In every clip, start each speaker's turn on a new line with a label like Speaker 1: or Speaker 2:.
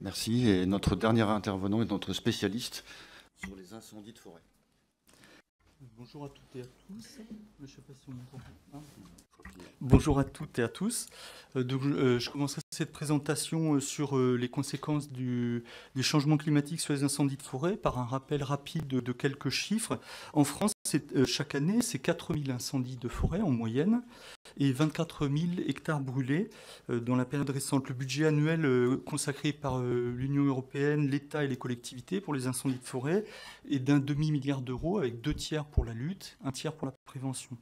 Speaker 1: Merci. Et notre dernier intervenant est notre spécialiste sur les incendies de forêt.
Speaker 2: Bonjour à toutes et à tous. Je sais pas si on m'entend. Bonjour à toutes et à tous. Je commencerai cette présentation sur les conséquences des changements climatiques sur les incendies de forêt par un rappel rapide de quelques chiffres. En France, chaque année, c'est 4000 incendies de forêt en moyenne et 24 000 hectares brûlés dans la période récente. Le budget annuel consacré par l'Union européenne, l'État et les collectivités pour les incendies de forêt est d'1 demi-milliard d'euros, avec 2 tiers pour la lutte, 1 tiers pour la prévention.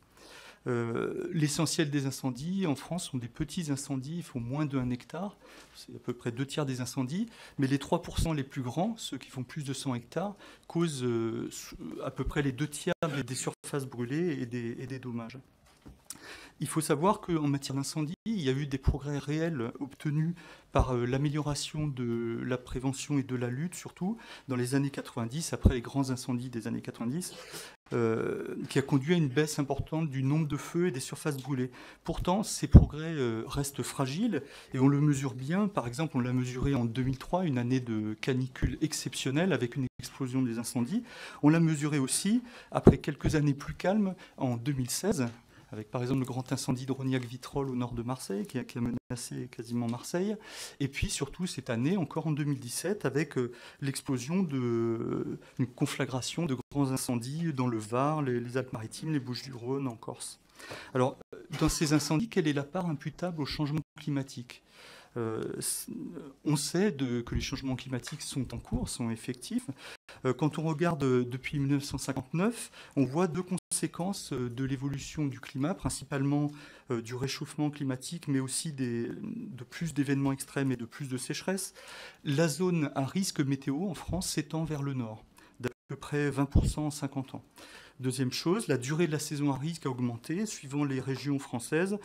Speaker 2: L'essentiel des incendies en France sont des petits incendies, il faut moins de 1 hectare, c'est à peu près 2 tiers des incendies, mais les 3% les plus grands, ceux qui font plus de 100 hectares, causent à peu près les 2 tiers des surfaces brûlées et des dommages. Il faut savoir qu'en matière d'incendie, il y a eu des progrès réels obtenus par l'amélioration de la prévention et de la lutte, surtout dans les années 90, après les grands incendies des années 90, qui a conduit à une baisse importante du nombre de feux et des surfaces brûlées. Pourtant, ces progrès restent fragiles et on le mesure bien. Par exemple, on l'a mesuré en 2003, une année de canicule exceptionnelle avec une explosion des incendies. On l'a mesuré aussi après quelques années plus calmes en 2016, avec par exemple le grand incendie de Rognac-Vitrolles au nord de Marseille, qui a menacé quasiment Marseille. Et puis surtout cette année, encore en 2017, avec l'explosion une conflagration de grands incendies dans le Var, les Alpes-Maritimes, les Bouches-du-Rhône, en Corse. Alors, dans ces incendies, quelle est la part imputable au changement climatique ? On sait que les changements climatiques sont en cours, sont effectifs. Quand on regarde depuis 1959, on voit 2 conséquences de l'évolution du climat, principalement du réchauffement climatique, mais aussi de plus d'événements extrêmes et de plus de sécheresse. La zone à risque météo en France s'étend vers le nord, d'à peu près 20% en 50 ans. Deuxième chose, la durée de la saison à risque a augmenté, suivant les régions françaises,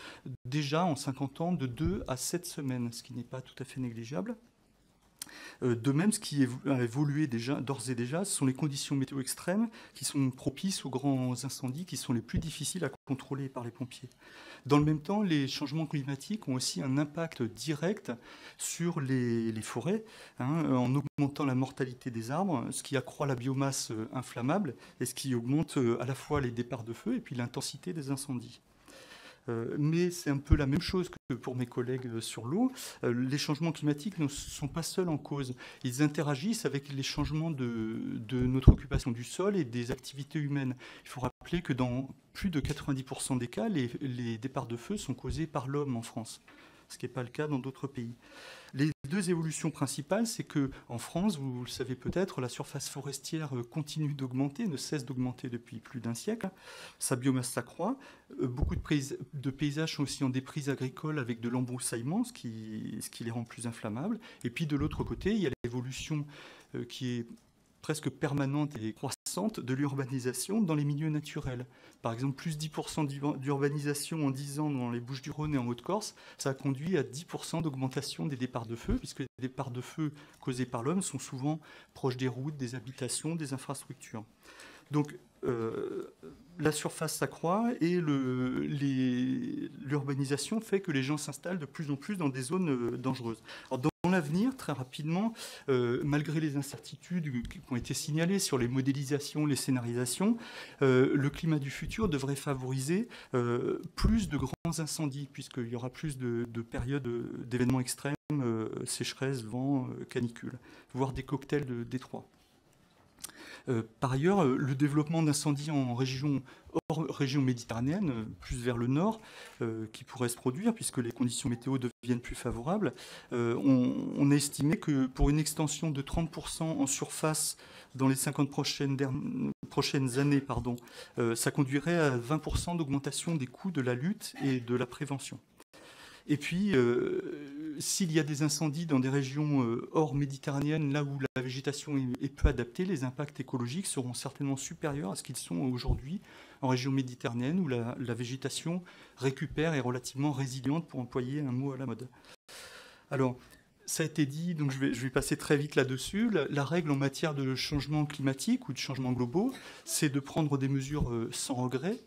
Speaker 2: déjà en 50 ans, de 2 à 7 semaines, ce qui n'est pas tout à fait négligeable. De même, ce qui a évolué d'ores et déjà, ce sont les conditions météo extrêmes qui sont propices aux grands incendies, qui sont les plus difficiles à contrôler par les pompiers. Dans le même temps, les changements climatiques ont aussi un impact direct sur les forêts, en augmentant la mortalité des arbres, ce qui accroît la biomasse inflammable et ce qui augmente à la fois les départs de feu et puis l'intensité des incendies. Mais c'est un peu la même chose que pour mes collègues sur l'eau. Les changements climatiques ne sont pas seuls en cause. Ils interagissent avec les changements de notre occupation du sol et des activités humaines. Il faut rappeler que dans plus de 90% des cas, les départs de feu sont causés par l'homme en France, ce qui n'est pas le cas dans d'autres pays. Les 2 évolutions principales, c'est qu'en France, vous le savez peut-être, la surface forestière continue d'augmenter, ne cesse d'augmenter depuis plus d'1 siècle. Sa biomasse s'accroît. Beaucoup de paysages sont aussi en déprise agricole avec de l'embroussaillement, ce qui les rend plus inflammables. Et puis de l'autre côté, il y a l'évolution qui est presque permanente et croissante de l'urbanisation dans les milieux naturels. Par exemple, plus 10% d'urbanisation en 10 ans dans les Bouches-du-Rhône et en Haute-Corse, ça a conduit à 10% d'augmentation des départs de feu, puisque les départs de feu causés par l'homme sont souvent proches des routes, des habitations, des infrastructures. Donc, la surface s'accroît et l'urbanisation fait que les gens s'installent de plus en plus dans des zones dangereuses. Alors, dans l'avenir, très rapidement, malgré les incertitudes qui ont été signalées sur les modélisations, les scénarisations, le climat du futur devrait favoriser plus de grands incendies, puisqu'il y aura plus de périodes d'événements extrêmes, sécheresse, vent, canicule, voire des cocktails de détroit. Par ailleurs, le développement d'incendies hors région méditerranéenne, plus vers le nord, qui pourrait se produire puisque les conditions météo deviennent plus favorables, on a estimé que pour une extension de 30% en surface dans les 50 prochaines années, ça conduirait à 20% d'augmentation des coûts de la lutte et de la prévention. Et puis, s'il y a des incendies dans des régions hors méditerranéennes, là où la végétation est peu adaptée, les impacts écologiques seront certainement supérieurs à ce qu'ils sont aujourd'hui en région méditerranéenne, où la végétation récupère et est relativement résiliente, pour employer un mot à la mode. Alors, ça a été dit, donc je vais passer très vite là-dessus. La règle en matière de changement climatique ou de changements globaux, c'est de prendre des mesures sans regret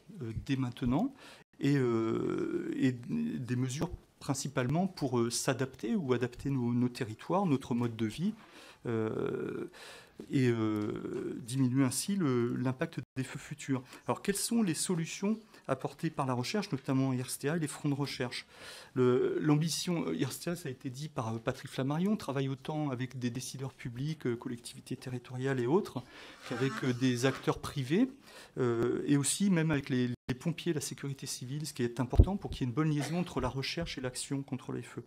Speaker 2: dès maintenant, et des mesures principalement pour s'adapter ou adapter nos territoires, notre mode de vie, et diminuer ainsi l'impact des feux futurs. Alors, quelles sont les solutions apportées par la recherche, notamment IRSTEA et les fonds de recherche? L'ambition IRSTEA, ça a été dit par Patrick Flammarion, travaille autant avec des décideurs publics, collectivités territoriales et autres, qu'avec des acteurs privés, et aussi même avec les pompiers, la sécurité civile, ce qui est important pour qu'il y ait une bonne liaison entre la recherche et l'action contre les feux.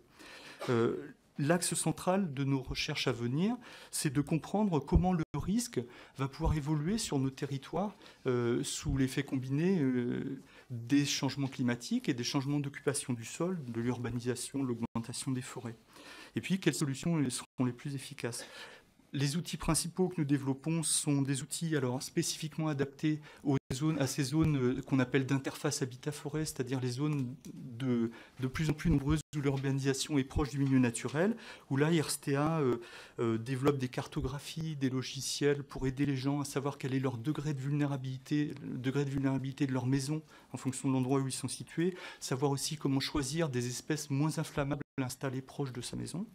Speaker 2: L'axe central de nos recherches à venir, c'est de comprendre comment le risque va pouvoir évoluer sur nos territoires sous l'effet combiné des changements climatiques et des changements d'occupation du sol, de l'urbanisation, de l'augmentation des forêts. Et puis, quelles solutions seront les plus efficaces? Les outils principaux que nous développons sont des outils alors spécifiquement adaptés à ces zones qu'on appelle d'interface habitat-forêt, c'est-à-dire les zones de plus en plus nombreuses où l'urbanisation est proche du milieu naturel, où là, IRSTEA développe des cartographies, des logiciels pour aider les gens à savoir quel est leur degré de vulnérabilité de leur maison en fonction de l'endroit où ils sont situés, savoir aussi comment choisir des espèces moins inflammables installées proches de sa maison.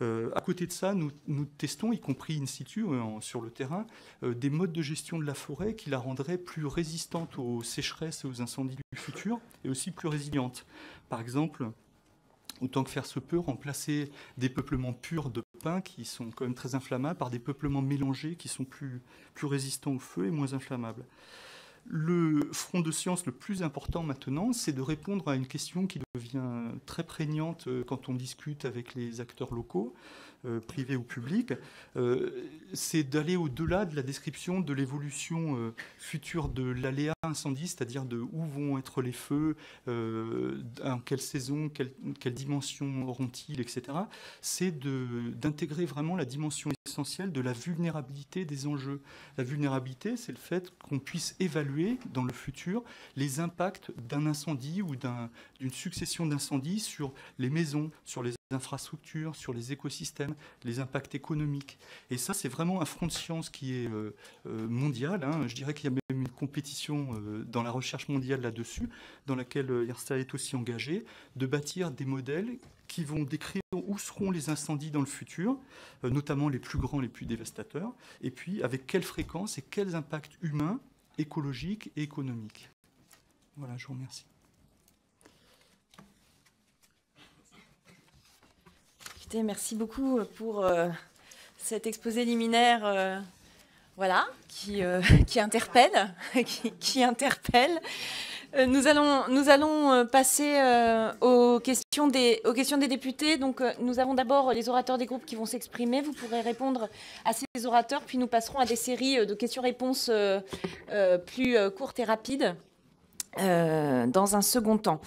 Speaker 2: À côté de ça, nous testons, y compris in situ, sur le terrain, des modes de gestion de la forêt qui la rendraient plus résistante aux sécheresses et aux incendies du futur, et aussi plus résiliente. Par exemple, autant que faire se peut, remplacer des peuplements purs de pins, qui sont quand même très inflammables, par des peuplements mélangés qui sont plus résistants au feu et moins inflammables. Le front de science le plus important maintenant, c'est de répondre à une question qui devient très prégnante quand on discute avec les acteurs locaux, privés ou publics. C'est d'aller au-delà de la description de l'évolution future de l'aléa incendie, c'est-à-dire de où vont être les feux, en quelle saison, quelle dimension auront-ils, etc. C'est d'intégrer vraiment la dimension essentielle de la vulnérabilité des enjeux. La vulnérabilité, c'est le fait qu'on puisse évaluer dans le futur les impacts d'un incendie ou d'une succession d'incendies sur les maisons, sur les infrastructures, sur les écosystèmes, les impacts économiques. Et ça, c'est vraiment un front de science qui est mondial. Je dirais qu'il y a même une compétition dans la recherche mondiale là-dessus, dans laquelle IRSTEA est aussi engagé, de bâtir des modèles qui vont décrire où seront les incendies dans le futur, notamment les plus grands, les plus dévastateurs, et puis avec quelle fréquence et quels impacts humains, écologiques et économiques. Voilà, je vous remercie.
Speaker 3: Écoutez, merci beaucoup pour cet exposé liminaire qui interpelle, qui interpelle. Nous allons passer aux questions des députés. Donc, nous avons d'abord les orateurs des groupes qui vont s'exprimer. Vous pourrez répondre à ces orateurs, puis nous passerons à des séries de questions-réponses plus courtes et rapides dans un second temps.